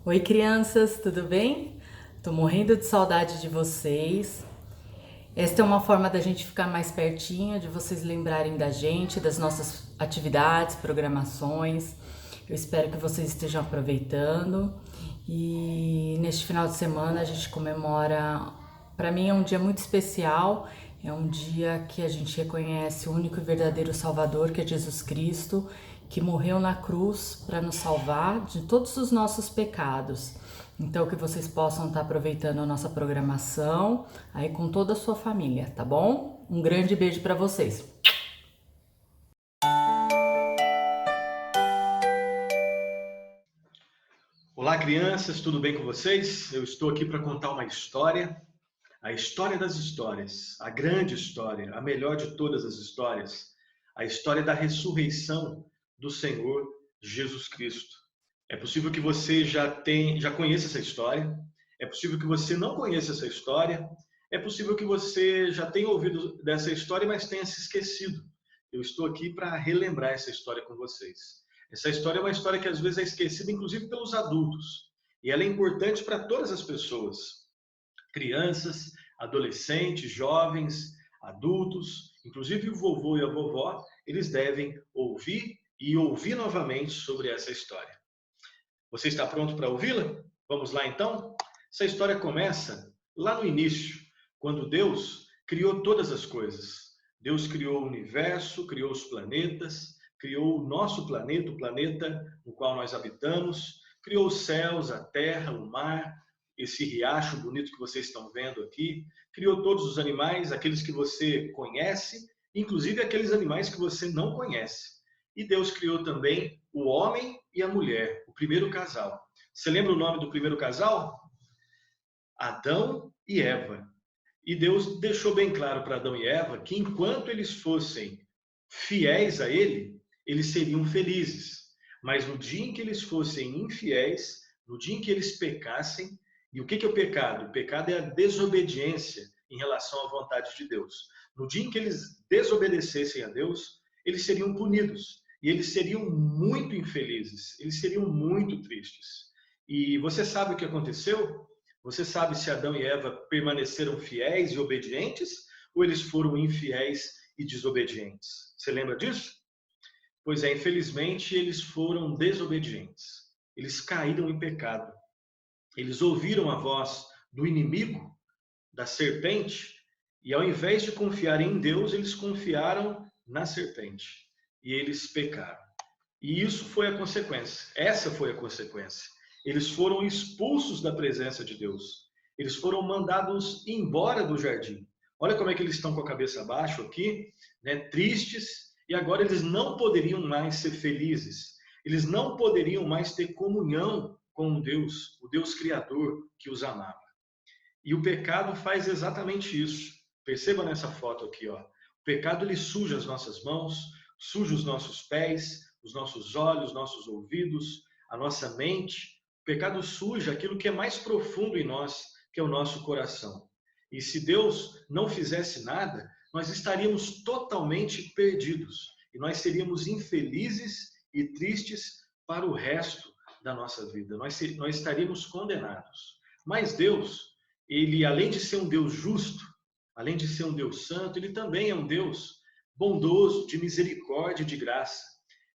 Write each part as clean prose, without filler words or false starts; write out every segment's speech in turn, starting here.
Oi, crianças, tudo bem? Tô morrendo de saudade de vocês. Esta é uma forma da gente ficar mais pertinho, de vocês lembrarem da gente, das nossas atividades, programações. Eu espero que vocês estejam aproveitando. E neste final de semana a gente comemora, para mim é um dia muito especial, é um dia que a gente reconhece o único e verdadeiro Salvador, que é Jesus Cristo, que morreu na cruz para nos salvar de todos os nossos pecados. Então, que vocês possam estar aproveitando a nossa programação aí com toda a sua família, tá bom? Um grande beijo para vocês. Olá, crianças, tudo bem com vocês? Eu estou aqui para contar uma história, a história das histórias, a grande história, a melhor de todas as histórias, a história da ressurreição do Senhor Jesus Cristo. É possível que você já conheça essa história, é possível que você não conheça essa história, é possível que você já tenha ouvido dessa história, mas tenha se esquecido. Eu estou aqui para relembrar essa história com vocês. Essa história é uma história que às vezes é esquecida, inclusive pelos adultos. E ela é importante para todas as pessoas. Crianças, adolescentes, jovens, adultos, inclusive o vovô e a vovó, eles devem ouvir e ouvir novamente sobre essa história. Você está pronto para ouvi-la? Vamos lá então? Essa história começa lá no início, quando Deus criou todas as coisas. Deus criou o universo, criou os planetas, criou o nosso planeta, o planeta no qual nós habitamos, criou os céus, a terra, o mar, esse riacho bonito que vocês estão vendo aqui, criou todos os animais, aqueles que você conhece, inclusive aqueles animais que você não conhece. E Deus criou também o homem e a mulher, o primeiro casal. Você lembra o nome do primeiro casal? Adão e Eva. E Deus deixou bem claro para Adão e Eva que enquanto eles fossem fiéis a Ele, eles seriam felizes. Mas no dia em que eles fossem infiéis, no dia em que eles pecassem, e o que é o pecado? O pecado é a desobediência em relação à vontade de Deus. No dia em que eles desobedecessem a Deus, eles seriam punidos. E eles seriam muito infelizes, eles seriam muito tristes. E você sabe o que aconteceu? Você sabe se Adão e Eva permaneceram fiéis e obedientes ou eles foram infiéis e desobedientes? Você lembra disso? Pois é, infelizmente eles foram desobedientes. Eles caíram em pecado. Eles ouviram a voz do inimigo, da serpente, e ao invés de confiar em Deus, eles confiaram na serpente. E eles pecaram. E isso foi a consequência. Essa foi a consequência. Eles foram expulsos da presença de Deus. Eles foram mandados embora do jardim. Olha como é que eles estão com a cabeça abaixo aqui, né, tristes, e agora eles não poderiam mais ser felizes. Eles não poderiam mais ter comunhão com Deus, o Deus Criador que os amava. E o pecado faz exatamente isso. Perceba nessa foto aqui, ó. O pecado ele suja as nossas mãos, suja os nossos pés, os nossos olhos, nossos ouvidos, a nossa mente. O pecado suja aquilo que é mais profundo em nós, que é o nosso coração. E se Deus não fizesse nada, nós estaríamos totalmente perdidos e nós seríamos infelizes e tristes para o resto da nossa vida. Nós estaríamos condenados. Mas Deus, ele, além de ser um Deus justo, além de ser um Deus santo, ele também é um Deus bondoso, de misericórdia e de graça.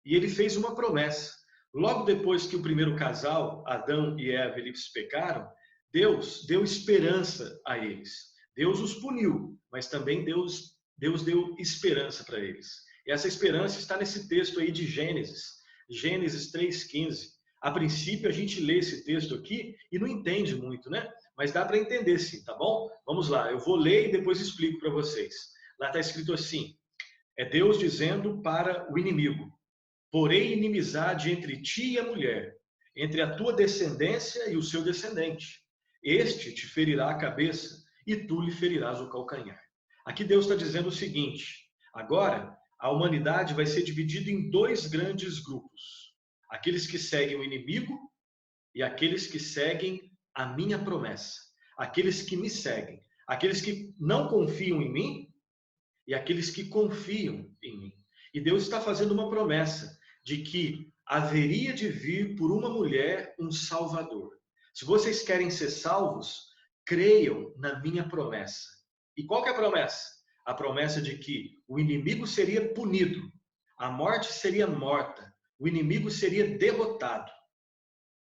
E ele fez uma promessa. Logo depois que o primeiro casal, Adão e Eva, eles pecaram, Deus deu esperança a eles. Deus os puniu, mas também Deus deu esperança para eles. E essa esperança está nesse texto aí de Gênesis, Gênesis 3,15. A princípio, a gente lê esse texto aqui e não entende muito, né? Mas dá para entender sim, tá bom? Vamos lá, eu vou ler e depois explico para vocês. Lá está escrito assim: é Deus dizendo para o inimigo: porém inimizade entre ti e a mulher, entre a tua descendência e o seu descendente. Este te ferirá a cabeça e tu lhe ferirás o calcanhar. Aqui Deus está dizendo o seguinte: agora a humanidade vai ser dividida em dois grandes grupos: aqueles que seguem o inimigo e aqueles que seguem a minha promessa, aqueles que me seguem, aqueles que não confiam em mim e aqueles que confiam em mim. E Deus está fazendo uma promessa de que haveria de vir por uma mulher um Salvador. Se vocês querem ser salvos, creiam na minha promessa. E qual que é a promessa? A promessa de que o inimigo seria punido, a morte seria morta, o inimigo seria derrotado.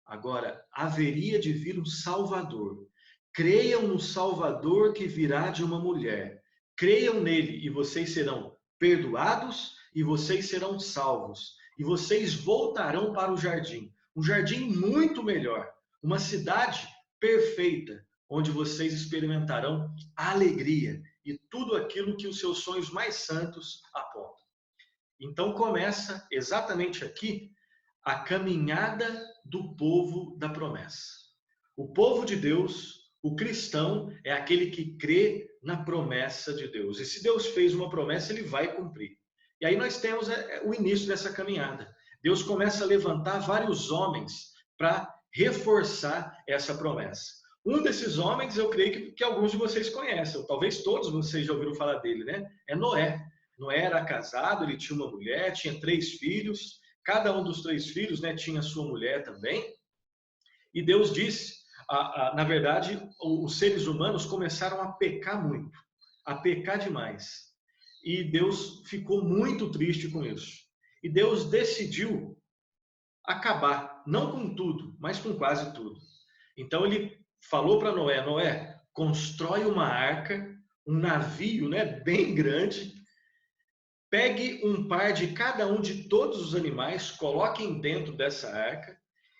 Agora, haveria de vir um Salvador. Creiam no Salvador que virá de uma mulher. Creiam nele e vocês serão perdoados e vocês serão salvos. E vocês voltarão para o jardim. Um jardim muito melhor. Uma cidade perfeita, onde vocês experimentarão alegria e tudo aquilo que os seus sonhos mais santos apontam. Então começa exatamente aqui a caminhada do povo da promessa. O povo de Deus, o cristão, é aquele que crê na promessa de Deus. E se Deus fez uma promessa, ele vai cumprir. E aí nós temos o início dessa caminhada. Deus começa a levantar vários homens para reforçar essa promessa. Um desses homens, eu creio que alguns de vocês conhecem, ou talvez todos vocês já ouviram falar dele, né? É Noé. Noé era casado, ele tinha uma mulher, tinha 3 filhos. Cada um dos 3 filhos, né, tinha sua mulher também. E Deus disse, na verdade, os seres humanos começaram a pecar muito, a pecar demais. E Deus ficou muito triste com isso. E Deus decidiu acabar, não com tudo, mas com quase tudo. Então ele falou para Noé, Noé, constrói uma arca, um navio, né, bem grande. Pegue um par de cada um de todos os animais, coloquem dentro dessa arca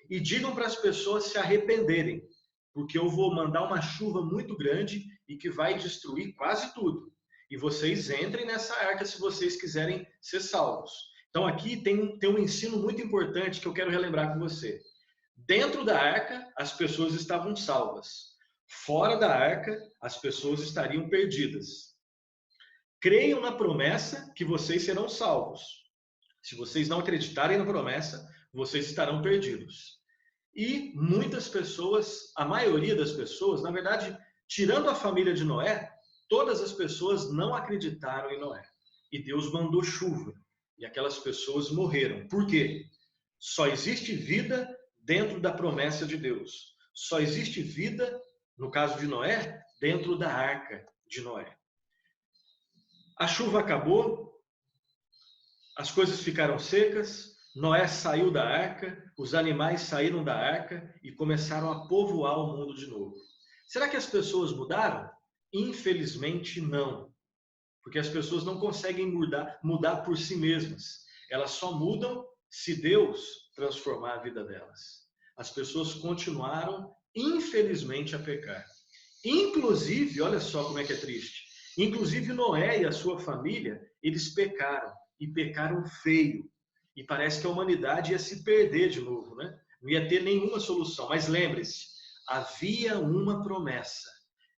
e digam para as pessoas se arrependerem, porque eu vou mandar uma chuva muito grande e que vai destruir quase tudo. E vocês entrem nessa arca se vocês quiserem ser salvos. Então aqui tem um ensino muito importante que eu quero relembrar com você. Dentro da arca, as pessoas estavam salvas. Fora da arca, as pessoas estariam perdidas. Creiam na promessa que vocês serão salvos. Se vocês não acreditarem na promessa, vocês estarão perdidos. E muitas pessoas, a maioria das pessoas, na verdade, tirando a família de Noé, todas as pessoas não acreditaram em Noé. E Deus mandou chuva. E aquelas pessoas morreram. Por quê? Só existe vida dentro da promessa de Deus. Só existe vida, no caso de Noé, dentro da arca de Noé. A chuva acabou, as coisas ficaram secas, Noé saiu da arca, os animais saíram da arca e começaram a povoar o mundo de novo. Será que as pessoas mudaram? Infelizmente não, porque as pessoas não conseguem mudar por si mesmas. Elas só mudam se Deus transformar a vida delas. As pessoas continuaram, infelizmente, a pecar. Inclusive, olha só como é que é triste, inclusive Noé e a sua família, eles pecaram, e pecaram feio. E parece que a humanidade ia se perder de novo, né? Não ia ter nenhuma solução. Mas lembre-se, havia uma promessa.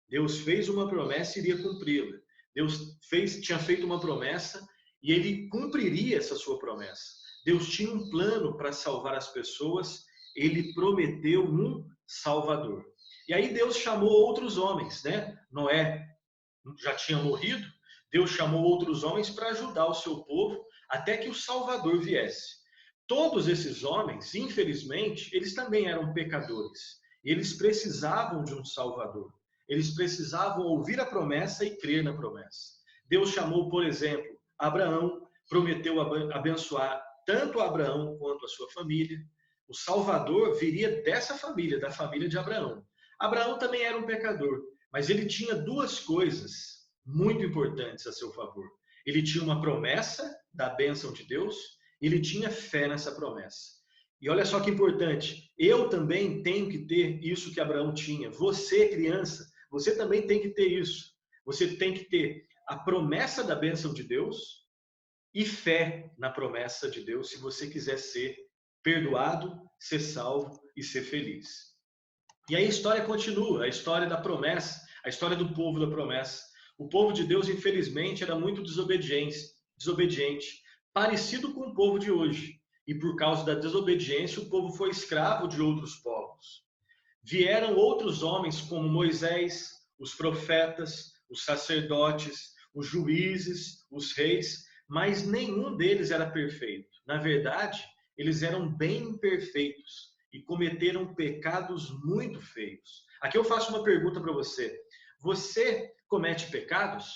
Deus fez uma promessa e iria cumpri-la. Deus tinha feito uma promessa e ele cumpriria essa sua promessa. Deus tinha um plano para salvar as pessoas, ele prometeu um Salvador. E aí Deus chamou outros homens, né? Noé já tinha morrido, Deus chamou outros homens para ajudar o seu povo até que o Salvador viesse. Todos esses homens, infelizmente, eles também eram pecadores. Eles precisavam de um Salvador. Eles precisavam ouvir a promessa e crer na promessa. Deus chamou, por exemplo, Abraão, prometeu abençoar tanto Abraão quanto a sua família. O Salvador viria dessa família, da família de Abraão. Abraão também era um pecador, mas ele tinha 2 coisas muito importantes a seu favor. Ele tinha uma promessa da bênção de Deus, ele tinha fé nessa promessa. E olha só que importante, eu também tenho que ter isso que Abraão tinha. Você, criança, você também tem que ter isso. Você tem que ter a promessa da bênção de Deus e fé na promessa de Deus, se você quiser ser perdoado, ser salvo e ser feliz. E aí a história continua, a história da promessa, a história do povo da promessa. O povo de Deus, infelizmente, era muito desobediente, parecido com o povo de hoje. E por causa da desobediência, o povo foi escravo de outros povos. Vieram outros homens como Moisés, os profetas, os sacerdotes, os juízes, os reis, mas nenhum deles era perfeito. Na verdade, eles eram bem imperfeitos. e cometeram pecados muito feios. Aqui eu faço uma pergunta para você. Você comete pecados?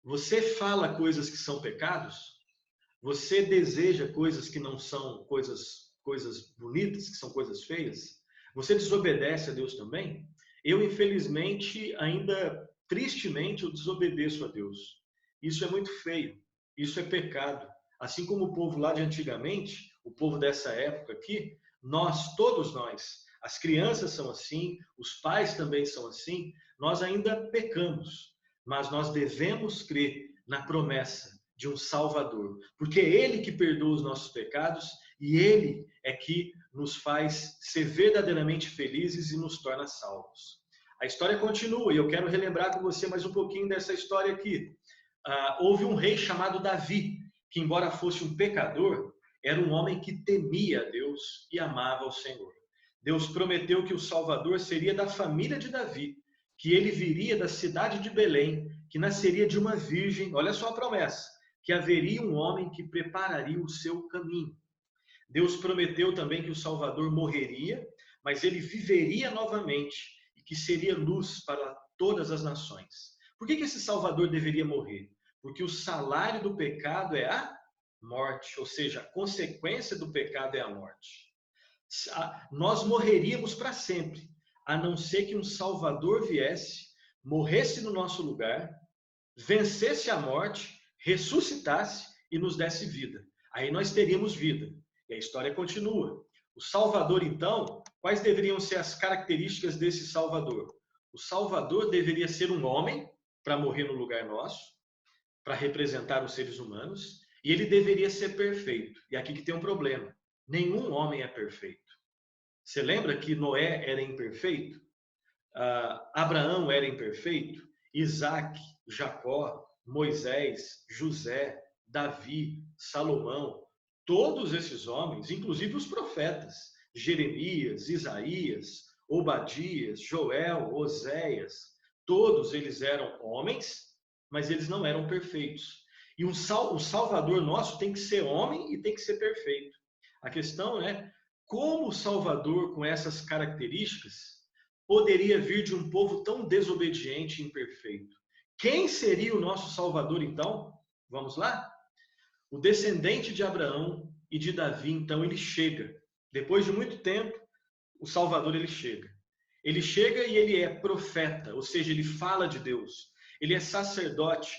Você fala coisas que são pecados? Você deseja coisas que não são coisas bonitas, que são coisas feias? Você desobedece a Deus também? Eu, infelizmente, ainda tristemente, eu desobedeço a Deus. Isso é muito feio. Isso é pecado. Assim como o povo lá de antigamente, o povo dessa época aqui, todos nós, as crianças são assim, os pais também são assim, nós ainda pecamos, mas nós devemos crer na promessa de um Salvador, porque é Ele que perdoa os nossos pecados e Ele é que nos faz ser verdadeiramente felizes e nos torna salvos. A história continua e eu quero relembrar com você mais um pouquinho dessa história aqui. Houve um rei chamado Davi, que embora fosse um pecador, era um homem que temia a Deus e amava ao Senhor. Deus prometeu que o Salvador seria da família de Davi, que ele viria da cidade de Belém, que nasceria de uma virgem, olha só a promessa, que haveria um homem que prepararia o seu caminho. Deus prometeu também que o Salvador morreria, mas ele viveria novamente e que seria luz para todas as nações. Por que esse Salvador deveria morrer? Porque o salário do pecado é a morte, ou seja, a consequência do pecado é a morte. Nós morreríamos para sempre, a não ser que um Salvador viesse, morresse no nosso lugar, vencesse a morte, ressuscitasse e nos desse vida. Aí nós teríamos vida. E a história continua. O Salvador, então, quais deveriam ser as características desse Salvador? O Salvador deveria ser um homem para morrer no lugar nosso, para representar os seres humanos, e ele deveria ser perfeito. E aqui que tem um problema. Nenhum homem é perfeito. Você lembra que Noé era imperfeito? Abraão era imperfeito? Isaac, Jacó, Moisés, José, Davi, Salomão, todos esses homens, inclusive os profetas, Jeremias, Isaías, Obadias, Joel, Oséias, todos eles eram homens, mas eles não eram perfeitos. E o Salvador nosso tem que ser homem e tem que ser perfeito. A questão é como o Salvador, com essas características, poderia vir de um povo tão desobediente e imperfeito? Quem seria o nosso Salvador, então? Vamos lá? O descendente de Abraão e de Davi, então, ele chega. Depois de muito tempo, o Salvador, ele chega. Ele chega e ele é profeta, ou seja, ele fala de Deus. Ele é sacerdote.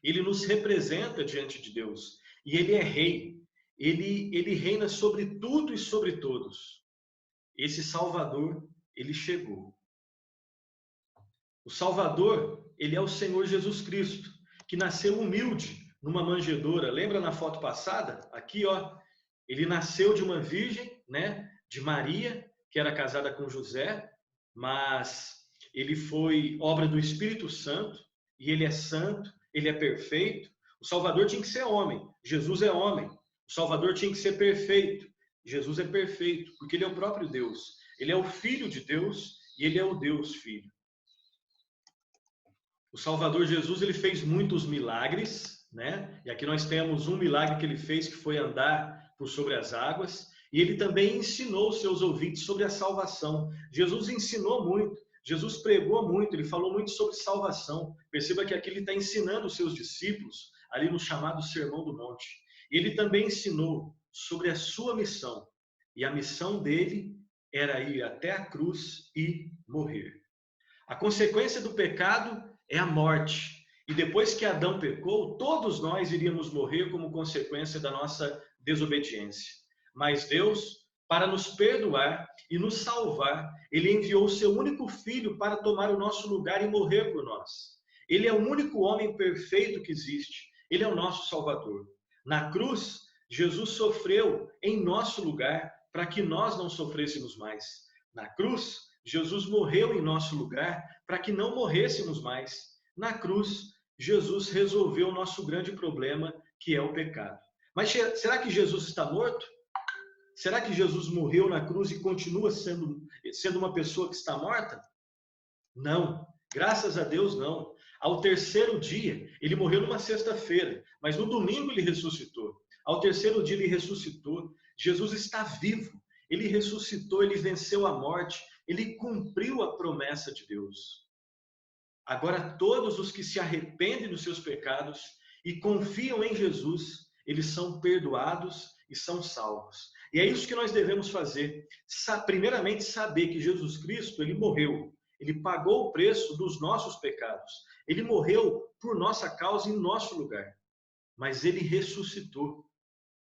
Ele nos representa diante de Deus. E ele é rei. Ele reina sobre tudo e sobre todos. Esse Salvador, ele chegou. O Salvador, ele é o Senhor Jesus Cristo, que nasceu humilde numa manjedoura. Lembra na foto passada? Aqui, ó, ele nasceu de uma virgem, né, de Maria, que era casada com José, mas ele foi obra do Espírito Santo, e ele é santo, ele é perfeito. O Salvador tinha que ser homem, Jesus é homem. O Salvador tinha que ser perfeito, Jesus é perfeito, porque ele é o próprio Deus. Ele é o Filho de Deus e ele é o Deus Filho. O Salvador Jesus, ele fez muitos milagres, né? E aqui nós temos um milagre que ele fez, que foi andar por sobre as águas. E ele também ensinou os seus ouvintes sobre a salvação. Jesus ensinou muito, Jesus pregou muito, ele falou muito sobre salvação. Perceba que aqui ele está ensinando os seus discípulos, ali no chamado Sermão do Monte. Ele também ensinou sobre a sua missão. E a missão dele era ir até a cruz e morrer. A consequência do pecado é a morte. E depois que Adão pecou, todos nós iríamos morrer como consequência da nossa desobediência. Mas Deus, para nos perdoar e nos salvar, ele enviou o seu único filho para tomar o nosso lugar e morrer por nós. Ele é o único homem perfeito que existe. Ele é o nosso Salvador. Na cruz, Jesus sofreu em nosso lugar para que nós não sofrêssemos mais. Na cruz, Jesus morreu em nosso lugar para que não morrêssemos mais. Na cruz, Jesus resolveu o nosso grande problema, que é o pecado. Mas será que Jesus está morto? Será que Jesus morreu na cruz e continua sendo uma pessoa que está morta? Não, graças a Deus não. Ao terceiro dia, ele morreu numa sexta-feira, mas no domingo ele ressuscitou. Ao terceiro dia ele ressuscitou. Jesus está vivo. ele ressuscitou, ele venceu a morte, ele cumpriu a promessa de Deus. Agora, todos os que se arrependem dos seus pecados e confiam em Jesus, eles são perdoados e são salvos. E é isso que nós devemos fazer. Primeiramente, saber que Jesus Cristo, ele morreu. Ele pagou o preço dos nossos pecados. Ele morreu por nossa causa em nosso lugar. Mas ele ressuscitou.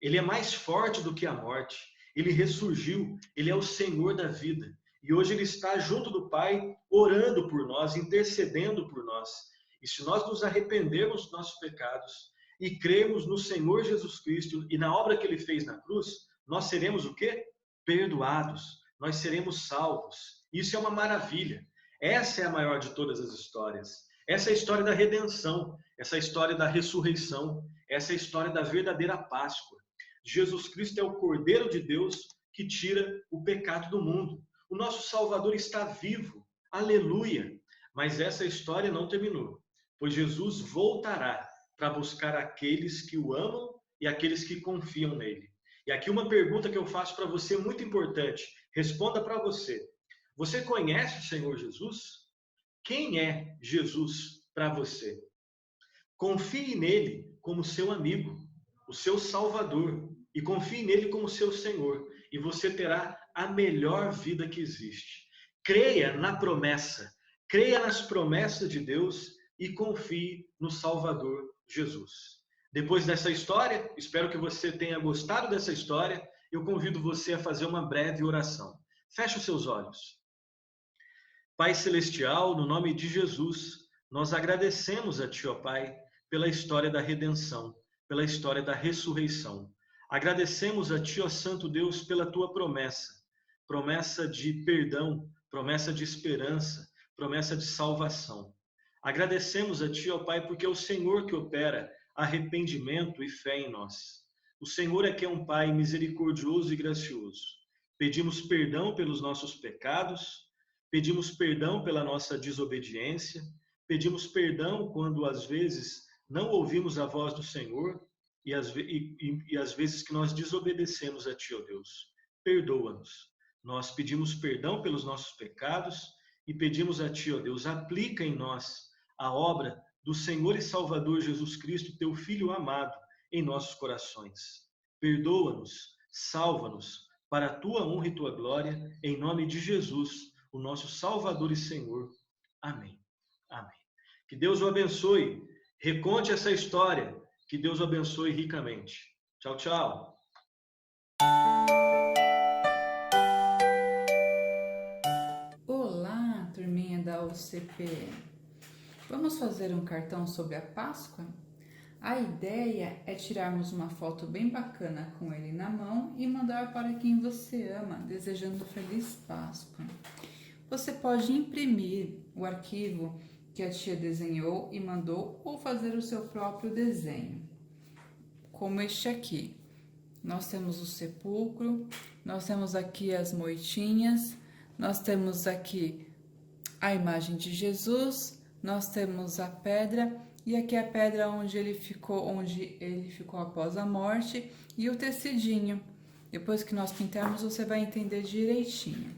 Ele é mais forte do que a morte. Ele ressurgiu. Ele é o Senhor da vida. E hoje ele está junto do Pai, orando por nós, intercedendo por nós. E se nós nos arrependermos dos nossos pecados e crermos no Senhor Jesus Cristo e na obra que ele fez na cruz, nós seremos o quê? Perdoados. Nós seremos salvos. Isso é uma maravilha. Essa é a maior de todas as histórias. Essa é a história da redenção. Essa é a história da ressurreição. Essa é a história da verdadeira Páscoa. Jesus Cristo é o Cordeiro de Deus que tira o pecado do mundo. O nosso Salvador está vivo. Aleluia! Mas essa história não terminou, pois Jesus voltará para buscar aqueles que o amam e aqueles que confiam nele. E aqui uma pergunta que eu faço para você muito importante. Responda para você. Você conhece o Senhor Jesus? Quem é Jesus para você? Confie nele como seu amigo, o seu Salvador, e confie nele como seu Senhor, e você terá a melhor vida que existe. Creia na promessa, creia nas promessas de Deus e confie no Salvador Jesus. Depois dessa história, espero que você tenha gostado dessa história, eu convido você a fazer uma breve oração. Feche os seus olhos. Pai Celestial, no nome de Jesus, nós agradecemos a Ti, ó Pai, pela história da redenção, pela história da ressurreição. Agradecemos a Ti, ó Santo Deus, pela Tua promessa, promessa de perdão, promessa de esperança, promessa de salvação. Agradecemos a Ti, ó Pai, porque é o Senhor que opera arrependimento e fé em nós. O Senhor é que é um Pai misericordioso e gracioso. Pedimos perdão pelos nossos pecados, pedimos perdão pela nossa desobediência, pedimos perdão quando às vezes não ouvimos a voz do Senhor e às vezes que nós desobedecemos a Ti, ó Deus. Perdoa-nos. Nós pedimos perdão pelos nossos pecados e pedimos a Ti, ó Deus, aplica em nós a obra do Senhor e Salvador Jesus Cristo, Teu Filho amado, em nossos corações. Perdoa-nos, salva-nos, para a Tua honra e Tua glória, em nome de Jesus, o nosso Salvador e Senhor. Amém. Amém. Que Deus o abençoe. Reconte essa história. Que Deus o abençoe ricamente. Tchau, tchau. Olá, turminha da UCP. Vamos fazer um cartão sobre a Páscoa? A ideia é tirarmos uma foto bem bacana com ele na mão e mandar para quem você ama, desejando Feliz Páscoa. Você pode imprimir o arquivo que a tia desenhou e mandou ou fazer o seu próprio desenho, como este aqui. Nós temos o sepulcro, nós temos aqui as moitinhas, nós temos aqui a imagem de Jesus, nós temos a pedra e aqui a pedra onde ele ficou após a morte e o tecidinho. Depois que nós pintarmos, você vai entender direitinho.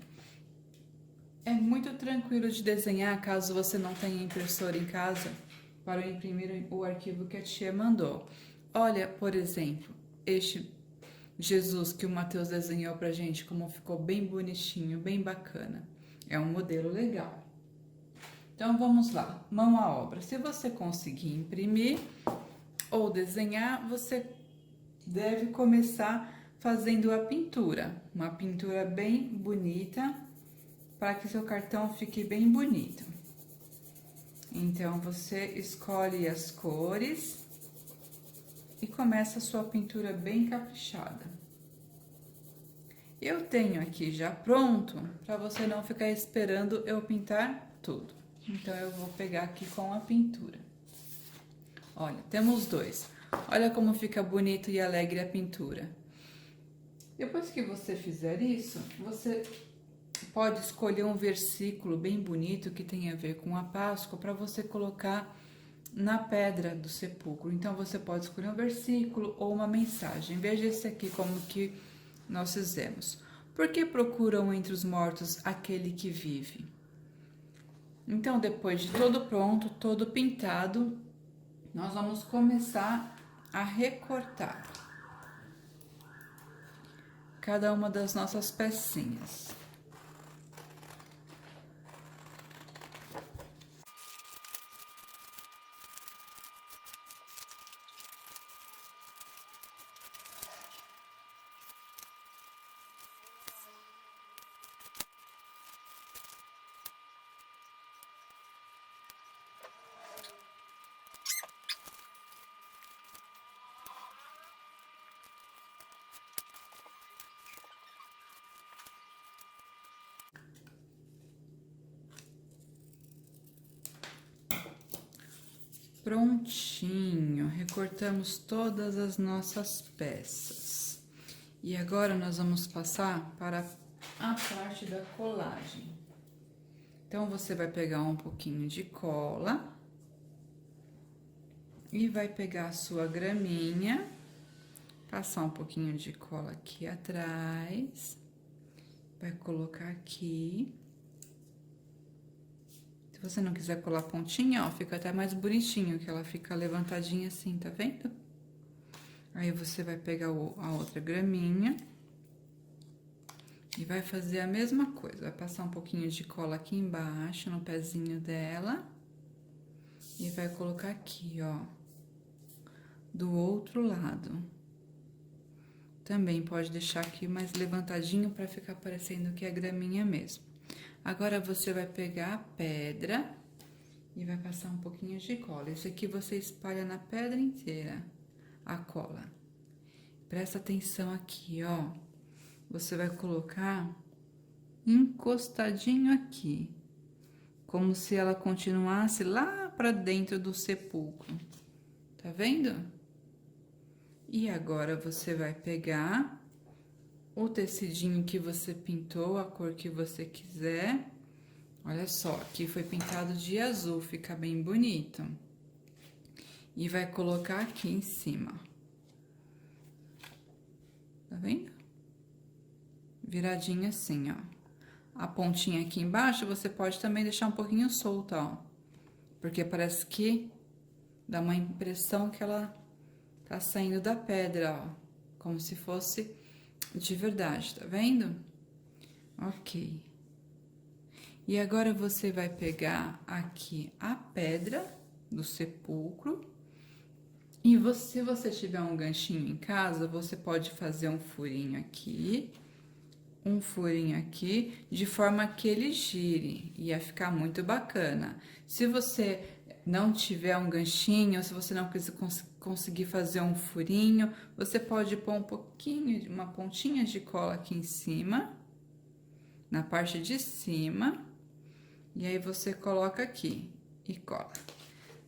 É muito tranquilo de desenhar caso você não tenha impressora em casa para imprimir o arquivo que a tia mandou. Olha, por exemplo, este Jesus que o Mateus desenhou pra gente, como ficou bem bonitinho, bem bacana. É um modelo legal. Então vamos lá, mão à obra. Se você conseguir imprimir ou desenhar, você deve começar fazendo a pintura. Uma pintura bem bonita, para que seu cartão fique bem bonito. Então, você escolhe as cores e começa a sua pintura bem caprichada. Eu tenho aqui já pronto, para você não ficar esperando eu pintar tudo. Então, eu vou pegar aqui com a pintura. Olha, temos dois. Olha como fica bonito e alegre a pintura. Depois que você fizer isso, você pode escolher um versículo bem bonito que tem a ver com a Páscoa para você colocar na pedra do sepulcro. Então, você pode escolher um versículo ou uma mensagem. Veja esse aqui como que nós fizemos. Por que procuram entre os mortos aquele que vive? Então, depois de todo pronto, todo pintado, nós vamos começar a recortar cada uma das nossas pecinhas. Prontinho, recortamos todas as nossas peças. E agora nós vamos passar para a parte da colagem. Então, você vai pegar um pouquinho de cola e vai pegar a sua graminha, passar um pouquinho de cola aqui atrás, vai colocar aqui. Se você não quiser colar pontinha, ó, fica até mais bonitinho, que ela fica levantadinha assim, tá vendo? Aí você vai pegar a outra graminha e vai fazer a mesma coisa. Vai passar um pouquinho de cola aqui embaixo, no pezinho dela. E vai colocar aqui, ó, do outro lado. Também pode deixar aqui mais levantadinho pra ficar parecendo que é graminha mesmo. Agora, você vai pegar a pedra e vai passar um pouquinho de cola. Isso aqui você espalha na pedra inteira, a cola. Presta atenção aqui, ó. Você vai colocar encostadinho aqui, como se ela continuasse lá pra dentro do sepulcro. Tá vendo? E agora, você vai pegar o tecidinho que você pintou, a cor que você quiser. Olha só, aqui foi pintado de azul, fica bem bonito. E vai colocar aqui em cima. Tá vendo? Viradinho assim, ó. A pontinha aqui embaixo, você pode também deixar um pouquinho solta, ó. Porque parece que dá uma impressão que ela tá saindo da pedra, ó. Como se fosse de verdade, tá vendo? Ok. E agora você vai pegar aqui a pedra do sepulcro. E se você tiver um ganchinho em casa, você pode fazer um furinho aqui, de forma que ele gire. Ia ficar muito bacana. Se você não tiver um ganchinho, se você não conseguir fazer um furinho, você pode pôr uma pontinha de cola aqui em cima, na parte de cima, e aí você coloca aqui e cola.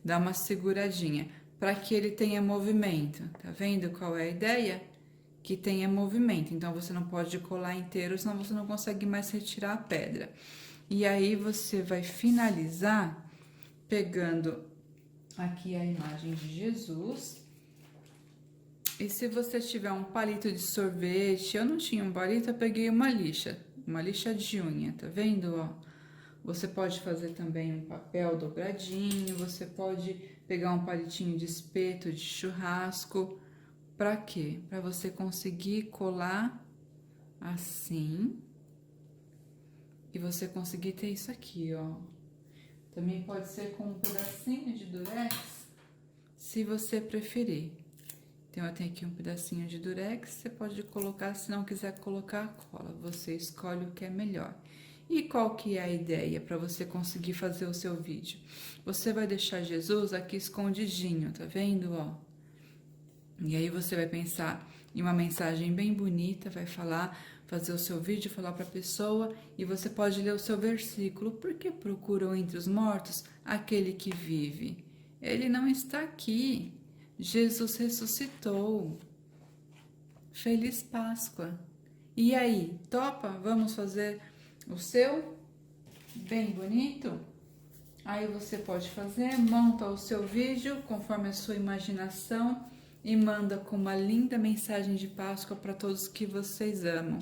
Dá uma seguradinha para que ele tenha movimento. Tá vendo qual é a ideia? Que tenha movimento. Então, você não pode colar inteiro, senão você não consegue mais retirar a pedra. E aí, você vai finalizar pegando aqui a imagem de Jesus. E se você tiver um palito de sorvete, eu não tinha um palito, eu peguei uma lixa de unha, tá vendo, ó? Você pode fazer também um papel dobradinho, você pode pegar um palitinho de espeto de churrasco. Pra quê? Pra você conseguir colar assim. E você conseguir ter isso aqui, ó. Também pode ser com um pedacinho de durex, se você preferir. Então, eu tenho aqui um pedacinho de durex, você pode colocar, se não quiser colocar cola, você escolhe o que é melhor. E qual que é a ideia para você conseguir fazer o seu vídeo? Você vai deixar Jesus aqui escondidinho, tá vendo, ó? E aí você vai pensar em uma mensagem bem bonita, vai fazer o seu vídeo, falar para a pessoa, e você pode ler o seu versículo. Por que procuram entre os mortos aquele que vive? Ele não está aqui. Jesus ressuscitou. Feliz Páscoa. E aí, topa? Vamos fazer o seu? Bem bonito? Aí você pode fazer, monta o seu vídeo conforme a sua imaginação e manda com uma linda mensagem de Páscoa para todos que vocês amam.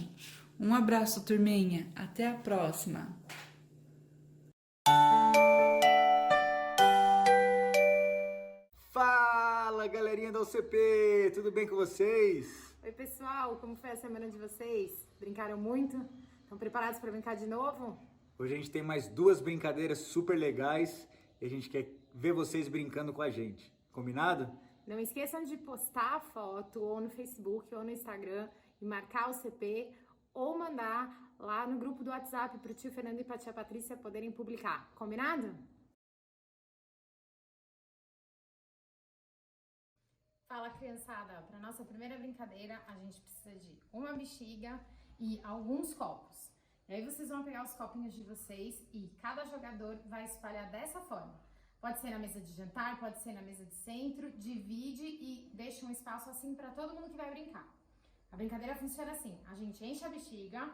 Um abraço, turminha. Até a próxima. Fala, galerinha da UCP, tudo bem com vocês? Oi pessoal, como foi a semana de vocês? Brincaram muito? Estão preparados para brincar de novo? Hoje a gente tem mais 2 brincadeiras super legais e a gente quer ver vocês brincando com a gente. Combinado? Não esqueçam de postar a foto ou no Facebook ou no Instagram e marcar o CP ou mandar lá no grupo do WhatsApp para o tio Fernando e para a tia Patrícia poderem publicar. Combinado? Fala, criançada, para nossa primeira brincadeira a gente precisa de uma bexiga e alguns copos. E aí vocês vão pegar os copinhos de vocês e cada jogador vai espalhar dessa forma. Pode ser na mesa de jantar, pode ser na mesa de centro, divide e deixa um espaço assim para todo mundo que vai brincar. A brincadeira funciona assim, a gente enche a bexiga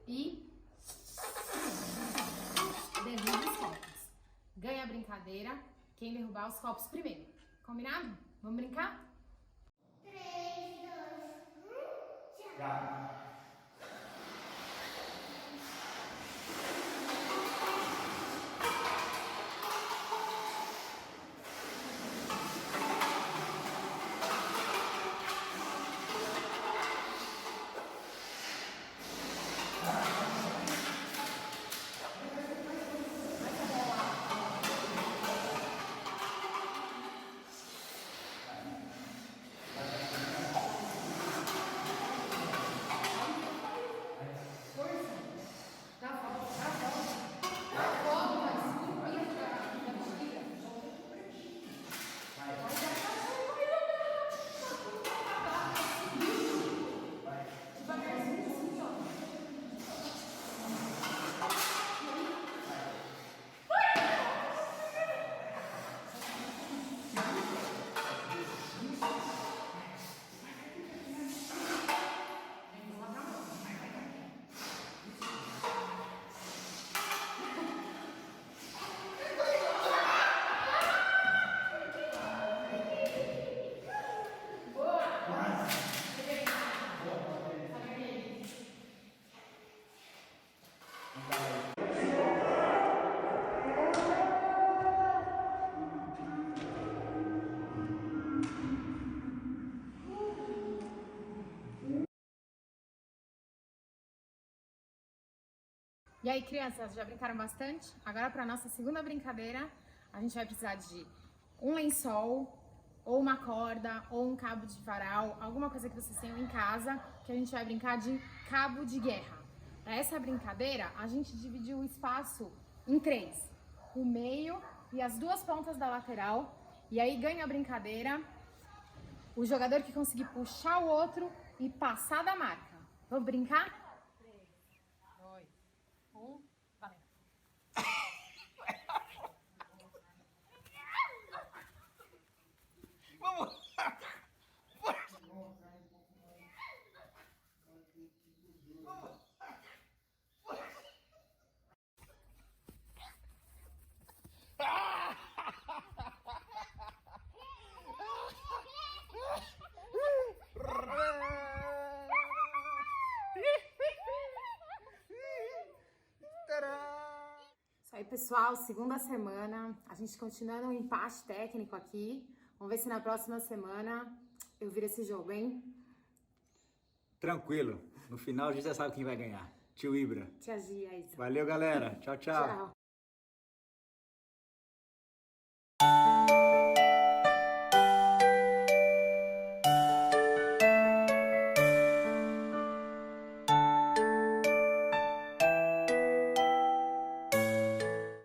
e derruba os copos. Ganha a brincadeira quem derrubar os copos primeiro. Combinado? Vamos brincar? 3, 2, 1, já! E aí, crianças, já brincaram bastante? Agora, para nossa segunda brincadeira, a gente vai precisar de um lençol, ou uma corda, ou um cabo de varal, alguma coisa que vocês tenham em casa, que a gente vai brincar de cabo de guerra. Para essa brincadeira, a gente dividiu o espaço em 3, o meio e as 2 pontas da lateral, e aí ganha a brincadeira o jogador que conseguir puxar o outro e passar da marca. Vamos brincar? 3, 2, 1, valendo. Vamos! Isso aí, pessoal, segunda semana, a gente continua no empate técnico aqui. Vamos ver se na próxima semana eu viro esse jogo, hein? Tranquilo, no final a gente já sabe quem vai ganhar. Tio Ibra. Tia Gia, isso. Valeu, galera. Tchau, tchau. Tchau.